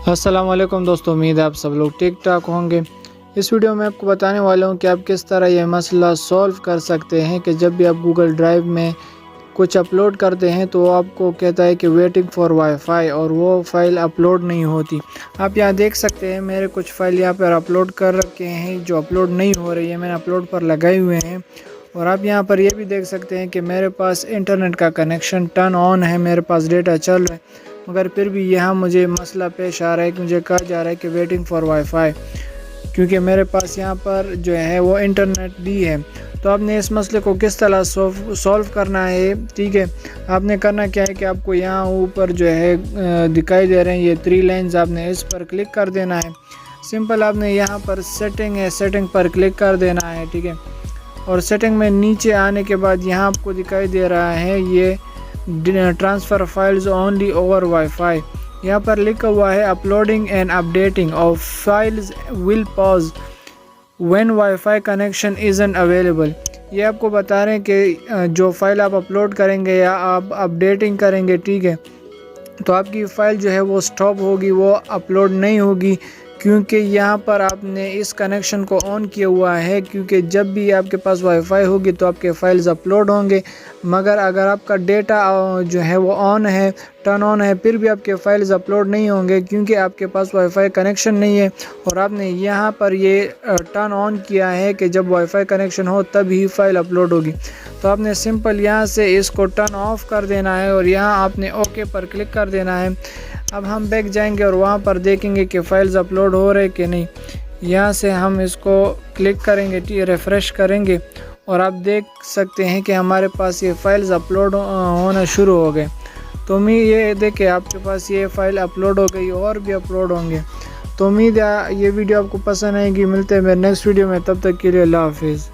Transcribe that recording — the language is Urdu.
السلام علیکم دوستو، امید ہے آپ سب لوگ ٹھیک ٹھاک ہوں گے۔ اس ویڈیو میں آپ کو بتانے والا ہوں کہ آپ کس طرح یہ مسئلہ سولو کر سکتے ہیں کہ جب بھی آپ گوگل ڈرائیو میں کچھ اپلوڈ کرتے ہیں تو آپ کو کہتا ہے کہ ویٹنگ فار وائی فائی، اور وہ فائل اپلوڈ نہیں ہوتی۔ آپ یہاں دیکھ سکتے ہیں میرے کچھ فائل یہاں پر اپلوڈ کر رکھے ہیں جو اپلوڈ نہیں ہو رہی ہے، میں نے اپلوڈ پر لگائے ہوئے ہیں۔ اور آپ یہاں پر یہ بھی دیکھ سکتے ہیں کہ میرے پاس انٹرنیٹ کا کنیکشن ٹرن آن ہے، میرے پاس ڈیٹا چل رہا ہے، مگر پھر بھی یہاں مجھے مسئلہ پیش آ رہا ہے کہ مجھے کہا جا رہا ہے کہ ویٹنگ فار وائی فائی، کیونکہ میرے پاس یہاں پر جو ہے وہ انٹرنیٹ بھی ہے۔ تو آپ نے اس مسئلے کو کس طرح سولو کرنا ہے، ٹھیک ہے۔ آپ نے کرنا کیا ہے کہ آپ کو یہاں اوپر جو ہے دکھائی دے رہے ہیں یہ 3 لائنز، آپ نے اس پر کلک کر دینا ہے۔ سمپل آپ نے یہاں پر سیٹنگ ہے، سیٹنگ پر کلک کر دینا ہے، ٹھیک ہے۔ اور سیٹنگ میں نیچے آنے کے بعد یہاں آپ کو دکھائی دے رہا ہے یہ transfer files only over wifi, یہاں پر لکھا ہوا ہے uploading and updating of files will pause when wifi connection isn't available. یہ آپ کو بتا رہے ہیں کہ جو فائل آپ اپلوڈ کریں گے یا آپ اپڈیٹنگ کریں گے، ٹھیک ہے، تو آپ کی فائل جو ہے وہ سٹاپ ہوگی، وہ اپلوڈ نہیں ہوگی، کیونکہ یہاں پر آپ نے اس کنیکشن کو آن کیا ہوا ہے، کیونکہ جب بھی آپ کے پاس وائی فائی ہوگی تو آپ کے فائلز اپلوڈ ہوں گے۔ مگر اگر آپ کا ڈیٹا جو ہے وہ آن ہے، ٹرن آن ہے، پھر بھی آپ کے فائلز اپلوڈ نہیں ہوں گے، کیونکہ آپ کے پاس وائی فائی کنیکشن نہیں ہے۔ اور آپ نے یہاں پر یہ ٹرن آن کیا ہے کہ جب وائی فائی کنیکشن ہو تب ہی فائل اپلوڈ ہوگی۔ تو آپ نے سمپل یہاں سے اس کو ٹرن آف کر دینا ہے اور یہاں آپ نے اوکے پر کلک کر دینا ہے۔ اب ہم بیک جائیں گے اور وہاں پر دیکھیں گے کہ فائلز اپلوڈ ہو رہے کہ نہیں۔ یہاں سے ہم اس کو کلک کریں گے، ریفریش کریں گے، اور آپ دیکھ سکتے ہیں کہ ہمارے پاس یہ فائلز اپلوڈ ہونا شروع ہو گئے۔ تو امید یہ دیکھیں آپ کے پاس یہ فائل اپلوڈ ہو گئی، اور بھی اپلوڈ ہوں گے۔ تو امید ہے یہ ویڈیو آپ کو پسند آئے گی۔ ملتے ہیں میرے نیکسٹ ویڈیو میں، تب تک کے لیے اللہ حافظ۔